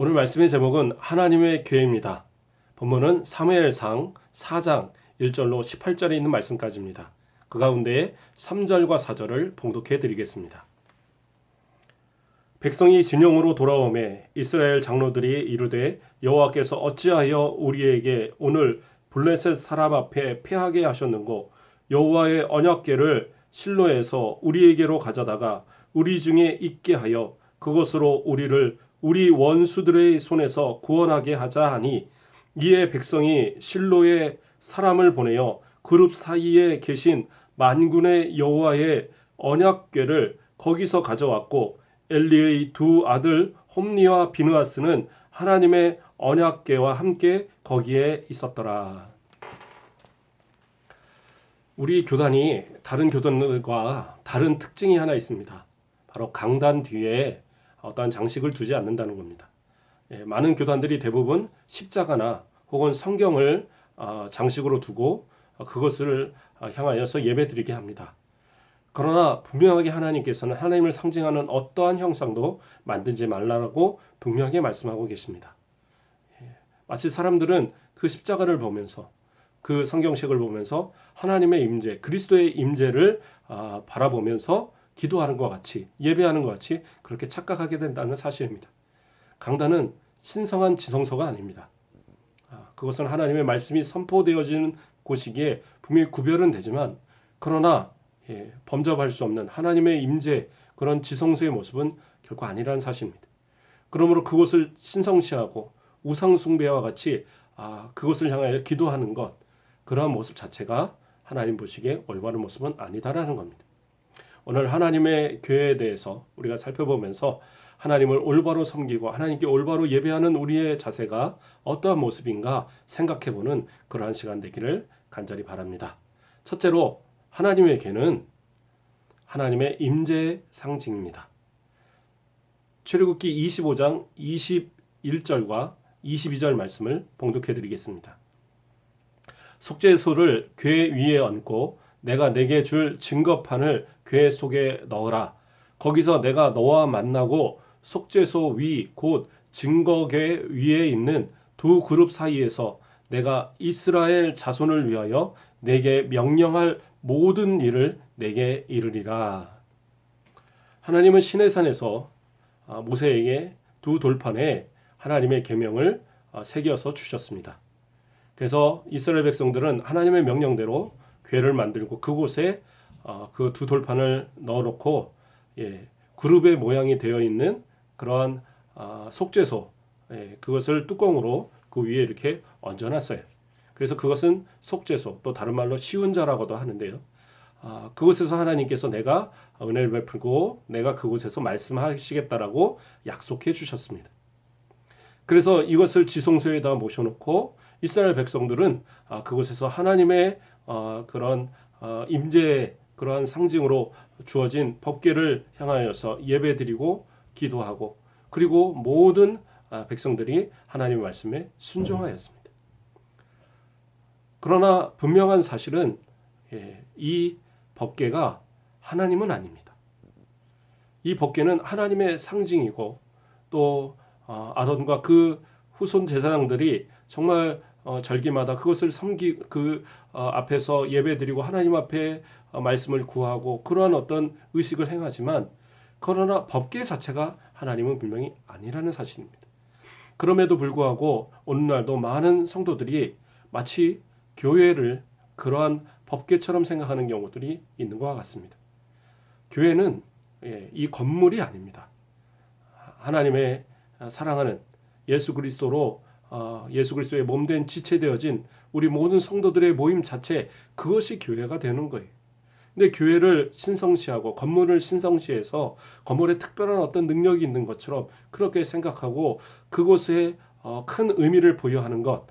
오늘 말씀의 제목은 하나님의 교회입니다. 본문은 사무엘상 4장 1절로 18절에 있는 말씀까지입니다. 그 가운데 3절과 4절을 봉독해 드리겠습니다. 백성이 진영으로 돌아오매 이스라엘 장로들이 이르되 여호와께서 어찌하여 우리에게 오늘 블레셋 사람 앞에 패하게 하셨는고 여호와의 언약궤를 실로에서 우리에게로 가져다가 우리 중에 있게 하여 그것으로 우리를 우리 원수들의 손에서 구원하게 하자 하니 이에 백성이 실로에 사람을 보내어 그룹 사이에 계신 만군의 여호와의 언약궤를 거기서 가져왔고 엘리의 두 아들 홈니와 비느하스는 하나님의 언약궤와 함께 거기에 있었더라. 우리 교단이 다른 교단들과 다른 특징이 하나 있습니다. 바로 강단 뒤에 어떠한 장식을 두지 않는다는 겁니다. 많은 교단들이 대부분 십자가나 혹은 성경을 장식으로 두고 그것을 향하여서 예배드리게 합니다. 그러나 분명하게 하나님께서는 하나님을 상징하는 어떠한 형상도 만들지 말라고 분명하게 말씀하고 계십니다. 마치 사람들은 그 십자가를 보면서 그 성경책을 보면서 하나님의 임재, 그리스도의 임재를 바라보면서 기도하는 것 같이, 예배하는 것 같이 그렇게 착각하게 된다는 사실입니다. 강단은 신성한 지성소가 아닙니다. 그것은 하나님의 말씀이 선포되어지는 곳이기에 분명히 구별은 되지만 그러나 범접할 수 없는 하나님의 임재, 그런 지성소의 모습은 결코 아니라는 사실입니다. 그러므로 그것을 신성시하고 우상숭배와 같이 그것을 향하여 기도하는 것, 그러한 모습 자체가 하나님 보시기에 올바른 모습은 아니다라는 겁니다. 오늘 하나님의 교회에 대해서 우리가 살펴보면서 하나님을 올바로 섬기고 하나님께 올바로 예배하는 우리의 자세가 어떠한 모습인가 생각해보는 그러한 시간 되기를 간절히 바랍니다. 첫째로 하나님의 교회는 하나님의 임재의 상징입니다. 출애굽기 25장 21절과 22절 말씀을 봉독해 드리겠습니다. 속죄소를 궤 위에 얹고 내가 내게 줄 증거판을 궤 속에 넣으라. 거기서 내가 너와 만나고 속죄소 위 곧 증거궤 위에 있는 두 그룹 사이에서 내가 이스라엘 자손을 위하여 내게 명령할 모든 일을 내게 이르리라. 하나님은 시내산에서 모세에게 두 돌판에 하나님의 계명을 새겨서 주셨습니다. 그래서 이스라엘 백성들은 하나님의 명령대로 궤를 만들고 그곳에 그 두 돌판을 넣어놓고 그룹의 모양이 되어 있는 그러한 속죄소, 그것을 뚜껑으로 그 위에 이렇게 얹어놨어요. 그래서 그것은 속죄소, 또 다른 말로 시운자라고도 하는데요. 그곳에서 하나님께서 내가 은혜를 베풀고 내가 그곳에서 말씀하시겠다라고 약속해 주셨습니다. 그래서 이것을 지성소에다 모셔놓고 이스라엘 백성들은 그곳에서 하나님의 그런 임재의 그러한 상징으로 주어진 법궤를 향하여서 예배드리고 기도하고 그리고 모든 백성들이 하나님의 말씀에 순종하였습니다. 그러나 분명한 사실은 이 법궤가 하나님은 아닙니다. 이 법궤는 하나님의 상징이고 또 아론과 그 후손 제사장들이 정말 절기마다 그것을 앞에서 예배드리고 하나님 앞에 말씀을 구하고 그러한 어떤 의식을 행하지만 그러나 법궤 자체가 하나님은 분명히 아니라는 사실입니다. 그럼에도 불구하고 오늘날도 많은 성도들이 마치 교회를 그러한 법궤처럼 생각하는 경우들이 있는 것과 같습니다. 교회는 이 건물이 아닙니다. 하나님의 사랑하는 예수 그리스도의 몸된 지체되어진 우리 모든 성도들의 모임 자체, 그것이 교회가 되는 거예요. 근데 교회를 신성시하고 건물을 신성시해서 건물에 특별한 어떤 능력이 있는 것처럼 그렇게 생각하고 그곳에 큰 의미를 부여하는 것,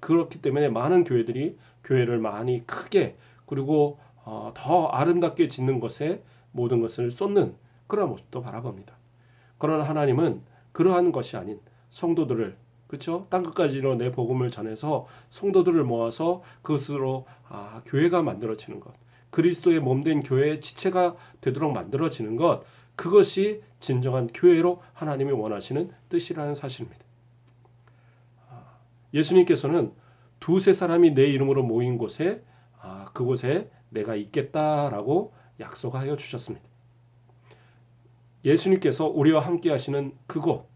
그렇기 때문에 많은 교회들이 교회를 많이 크게 그리고 더 아름답게 짓는 것에 모든 것을 쏟는 그런 모습도 바라봅니다. 그러나 하나님은 그러한 것이 아닌 성도들을, 그렇죠? 땅 끝까지로 내 복음을 전해서 성도들을 모아서 그것으로 교회가 만들어지는 것, 그리스도의 몸된 교회의 지체가 되도록 만들어지는 것, 그것이 진정한 교회로 하나님이 원하시는 뜻이라는 사실입니다. 예수님께서는 두세 사람이 내 이름으로 모인 곳에 그곳에 내가 있겠다라고 약속하여 주셨습니다. 예수님께서 우리와 함께 하시는 그곳,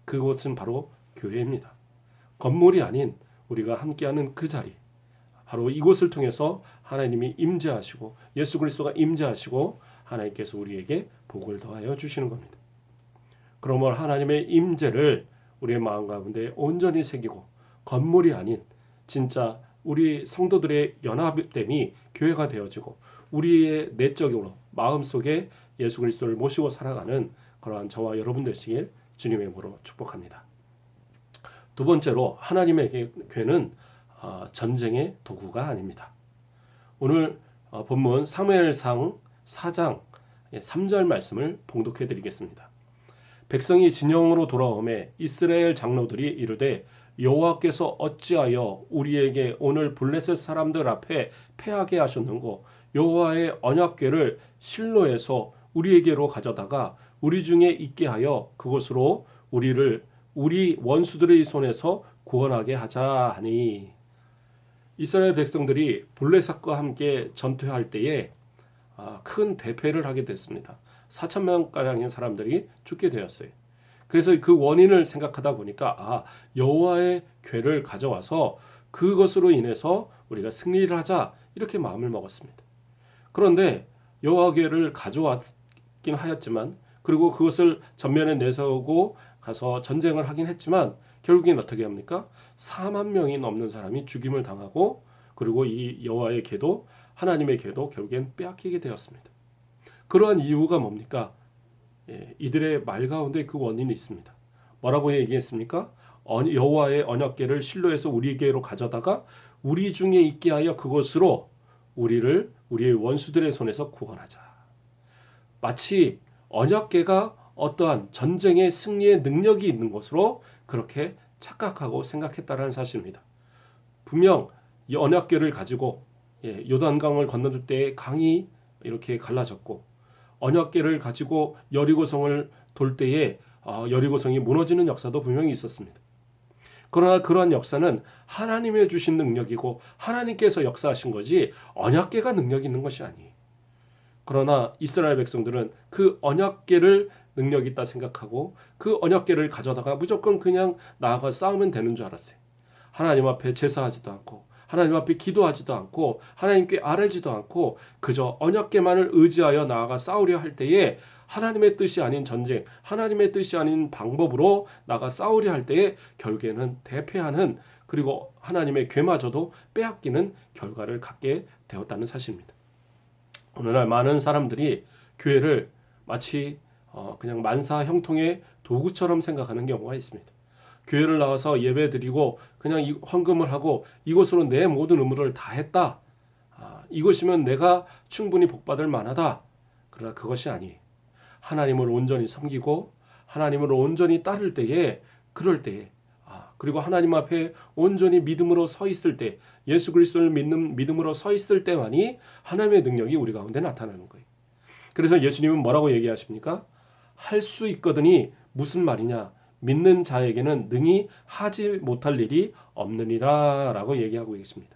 그곳은 바로 교회입니다. 건물이 아닌 우리가 함께하는 그 자리, 바로 이곳을 통해서 하나님이 임재하시고 예수 그리스도가 임재하시고 하나님께서 우리에게 복을 더하여 주시는 겁니다. 그러므로 하나님의 임재를 우리의 마음 가운데 온전히 새기고 건물이 아닌 진짜 우리 성도들의 연합됨이 교회가 되어지고 우리의 내적으로 마음속에 예수 그리스도를 모시고 살아가는 그러한 저와 여러분 되시길 주님의 이름으로 축복합니다. 두 번째로 하나님의 교회는 전쟁의 도구가 아닙니다. 오늘 본문 사무엘상 4장 3절 말씀을 봉독해 드리겠습니다. 백성이 진영으로 돌아오매 이스라엘 장로들이 이르되 여호와께서 어찌하여 우리에게 오늘 블레셋 사람들 앞에 패하게 하셨는고 여호와의 언약궤를 실로에서 우리에게로 가져다가 우리 중에 있게 하여 그곳으로 우리를 우리 원수들의 손에서 구원하게 하자 하니. 이스라엘 백성들이 블레셋과 함께 전투할 때에 큰 대패를 하게 됐습니다. 4,000명가량의 사람들이 죽게 되었어요. 그래서 그 원인을 생각하다 보니까 여호와의 궤를 가져와서 그것으로 인해서 우리가 승리를 하자 이렇게 마음을 먹었습니다. 그런데 여호와 궤를 가져왔긴 하였지만 그리고 그것을 전면에 내세우고 가서 전쟁을 하긴 했지만 결국엔 어떻게 합니까? 4만 명이 넘는 사람이 죽임을 당하고 그리고 이 여호와의 궤도 하나님의 궤도 결국엔 빼앗기게 되었습니다. 그러한 이유가 뭡니까? 이들의 말 가운데 그 원인이 있습니다. 뭐라고 얘기했습니까? 여호와의 언약궤를 실로에서 우리에게로 가져다가 우리 중에 있게 하여 그것으로 우리를 우리의 원수들의 손에서 구원하자. 마치 언약궤가 어떠한 전쟁의 승리의 능력이 있는 것으로 그렇게 착각하고 생각했다는 사실입니다. 분명 이 언약궤를 가지고 요단강을 건너들 때 강이 이렇게 갈라졌고 언약궤를 가지고 여리고성을 돌 때에 여리고성이 무너지는 역사도 분명히 있었습니다. 그러나 그러한 역사는 하나님의 주신 능력이고 하나님께서 역사하신 거지 언약궤가 능력이 있는 것이 아니에요. 그러나 이스라엘 백성들은 그 언약궤를 능력 있다 생각하고 그 언약궤를 가져다가 무조건 그냥 나아가 싸우면 되는 줄 알았어요. 하나님 앞에 제사하지도 않고 하나님 앞에 기도하지도 않고 하나님께 아뢰지도 않고 그저 언약궤만을 의지하여 나아가 싸우려 할 때에 하나님의 뜻이 아닌 전쟁, 하나님의 뜻이 아닌 방법으로 나아가 싸우려 할 때에 결국에는 대패하는 그리고 하나님의 궤마저도 빼앗기는 결과를 갖게 되었다는 사실입니다. 오늘날 많은 사람들이 교회를 마치 그냥 만사 형통의 도구처럼 생각하는 경우가 있습니다. 교회를 나와서 예배 드리고 그냥 헌금을 하고 이것으로 내 모든 의무를 다 했다. 이것이면 내가 충분히 복받을 만하다. 그러나 그것이 아니에요. 하나님을 온전히 섬기고 하나님을 온전히 따를 때에 그럴 때에 그리고 하나님 앞에 온전히 믿음으로 서 있을 때 예수 그리스도를 믿는 믿음으로 서 있을 때만이 하나님의 능력이 우리 가운데 나타나는 거예요. 그래서 예수님은 뭐라고 얘기하십니까? 할 수 있거든이 무슨 말이냐? 믿는 자에게는 능히 하지 못할 일이 없느니라 라고 얘기하고 계십니다.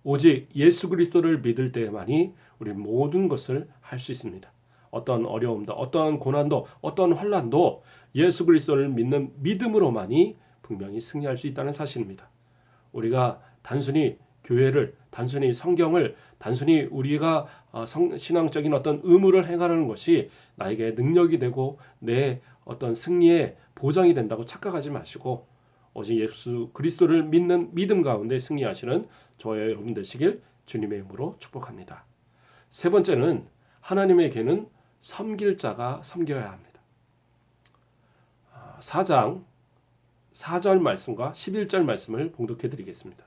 오직 예수 그리스도를 믿을 때만이 우리 모든 것을 할 수 있습니다. 어떤 어려움도 어떤 고난도 어떤 환난도 예수 그리스도를 믿는 믿음으로만이 분명히 승리할 수 있다는 사실입니다. 우리가 단순히 교회를 단순히 성경을 단순히 우리가 신앙적인 어떤 의무를 행하는 것이 나에게 능력이 되고 내 어떤 승리의 보장이 된다고 착각하지 마시고 오직 예수 그리스도를 믿는 믿음 가운데 승리하시는 저와 여러분 되시길 주님의 이름으로 축복합니다. 세 번째는 하나님의 궤는 섬길 자가 섬겨야 합니다. 4장 4절 말씀과 11절 말씀을 봉독해 드리겠습니다.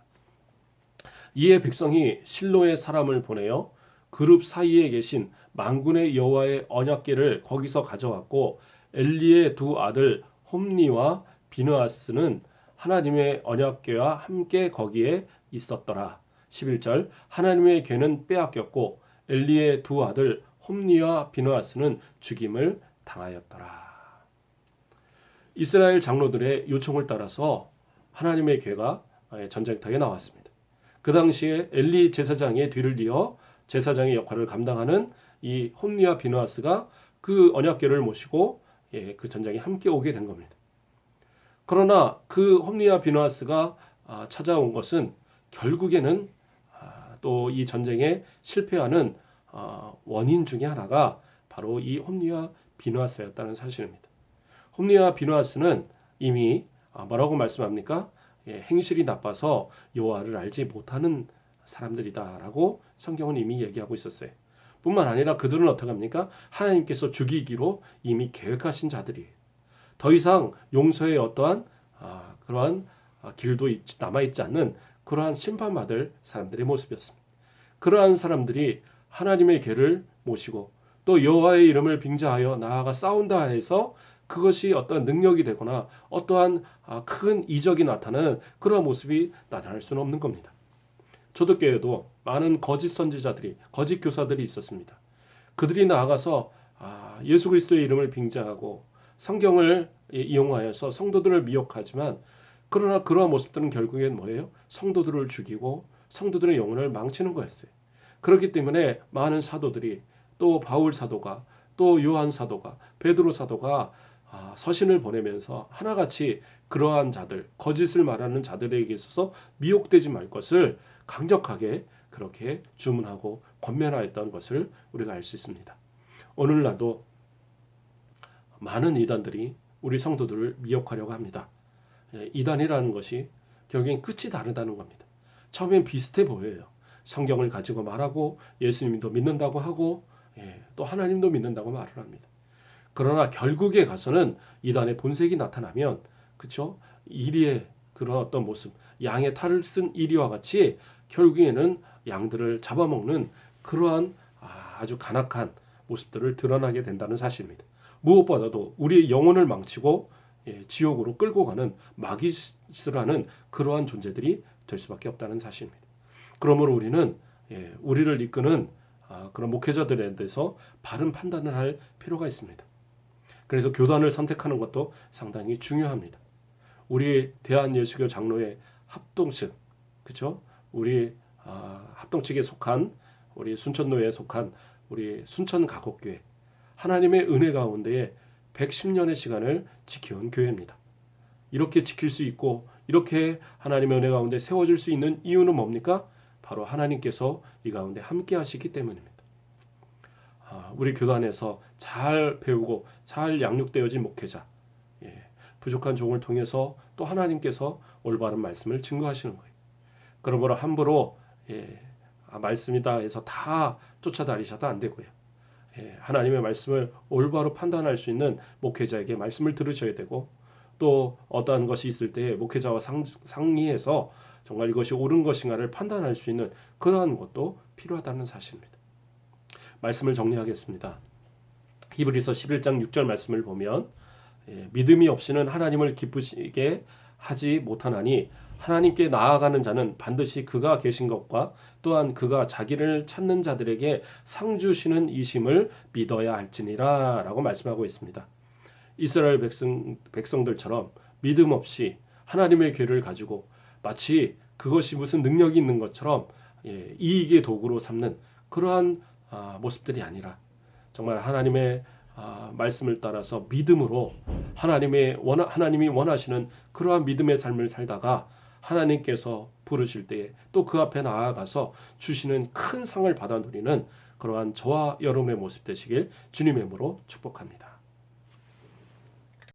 이에 백성이 실로의 사람을 보내어 그룹 사이에 계신 만군의 여호와의 언약궤를 거기서 가져왔고 엘리의 두 아들 홈니와 비느하스는 하나님의 언약궤와 함께 거기에 있었더라. 11절 하나님의 궤는 빼앗겼고 엘리의 두 아들 홈리와 비느하스는 죽임을 당하였더라. 이스라엘 장로들의 요청을 따라서 하나님의 괴가 전쟁터에 나왔습니다. 그 당시에 엘리 제사장의 뒤를 이어 제사장의 역할을 감당하는 이 홈리와 비느하스가 그 언약궤를 모시고 그 전쟁에 함께 오게 된 겁니다. 그러나 그 홈리와 비느하스가 찾아온 것은 결국에는 또 이 전쟁에 실패하는 원인 중에 하나가 바로 이 홈리와 비느하스였다는 사실입니다. 홈리와 비느하스는 이미 뭐라고 말씀합니까? 행실이 나빠서 여호와를 알지 못하는 사람들이다라고 성경은 이미 얘기하고 있었어요. 뿐만 아니라 그들은 어떻게 합니까? 하나님께서 죽이기로 이미 계획하신 자들이에요. 더 이상 용서의 어떠한 그러한 길도 남아있지 않는 그러한 심판받을 사람들의 모습이었습니다. 그러한 사람들이 하나님의 궤를 모시고 또 여호와의 이름을 빙자하여 나아가 싸운다 해서 그것이 어떤 능력이 되거나 어떠한 큰 이적이 나타나는 그러한 모습이 나타날 수는 없는 겁니다. 초대교회도 많은 거짓 선지자들이, 거짓 교사들이 있었습니다. 그들이 나아가서 예수 그리스도의 이름을 빙자하고 성경을 이용하여서 성도들을 미혹하지만 그러나 그러한 모습들은 결국엔 뭐예요? 성도들을 죽이고 성도들의 영혼을 망치는 거였어요. 그렇기 때문에 많은 사도들이 또 바울 사도가 또 요한 사도가 베드로 사도가 서신을 보내면서 하나같이 그러한 자들, 거짓을 말하는 자들에게 있어서 미혹되지 말 것을 강력하게 그렇게 주문하고 권면하였던 것을 우리가 알 수 있습니다. 오늘날도 많은 이단들이 우리 성도들을 미혹하려고 합니다. 이단이라는 것이 결국엔 끝이 다르다는 겁니다. 처음엔 비슷해 보여요. 성경을 가지고 말하고 예수님도 믿는다고 하고 또 하나님도 믿는다고 말을 합니다. 그러나 결국에 가서는 이단의 본색이 나타나면 그렇죠? 이리의 그런 어떤 모습, 양의 탈을 쓴 이리와 같이 결국에는 양들을 잡아먹는 그러한 아주 간악한 모습들을 드러나게 된다는 사실입니다. 무엇보다도 우리의 영혼을 망치고 지옥으로 끌고 가는 마귀를 하는 그러한 존재들이 될 수밖에 없다는 사실입니다. 그러므로 우리는 우리를 이끄는 그런 목회자들에 대해서 바른 판단을 할 필요가 있습니다. 그래서 교단을 선택하는 것도 상당히 중요합니다. 우리 대한예수교 장로회 합동측, 그렇죠? 우리 합동측에 속한 우리 순천노회에 속한 우리 순천가곡교회, 하나님의 은혜 가운데에 110년의 시간을 지켜온 교회입니다. 이렇게 지킬 수 있고 이렇게 하나님의 은혜 가운데 세워질 수 있는 이유는 뭡니까? 바로 하나님께서 이 가운데 함께 하시기 때문입니다. 우리 교단에서 잘 배우고 잘 양육되어진 목회자, 부족한 종을 통해서 또 하나님께서 올바른 말씀을 증거하시는 거예요. 그러므로 함부로 말씀이다 해서 다 쫓아다니셔도 안 되고요. 하나님의 말씀을 올바로 판단할 수 있는 목회자에게 말씀을 들으셔야 되고 또 어떠한 것이 있을 때 목회자와 상의해서 정말 이것이 옳은 것인가를 판단할 수 있는 그러한 것도 필요하다는 사실입니다. 말씀을 정리하겠습니다. 히브리서 11장 6절 말씀을 보면 믿음이 없이는 하나님을 기쁘시게 하지 못하나니 하나님께 나아가는 자는 반드시 그가 계신 것과 또한 그가 자기를 찾는 자들에게 상 주시는 이심을 믿어야 할지니라 라고 말씀하고 있습니다. 이스라엘 백성들처럼 믿음 없이 하나님의 괴를 가지고 마치 그것이 무슨 능력이 있는 것처럼 이익의 도구로 삼는 그러한 모습들이 아니라 정말 하나님의 말씀을 따라서 믿음으로 하나님이 원하시는 그러한 믿음의 삶을 살다가 하나님께서 부르실 때에 또 그 앞에 나아가서 주시는 큰 상을 받아 누리는 그러한 저와 여러분의 모습 되시길 주님의 이름으로 축복합니다.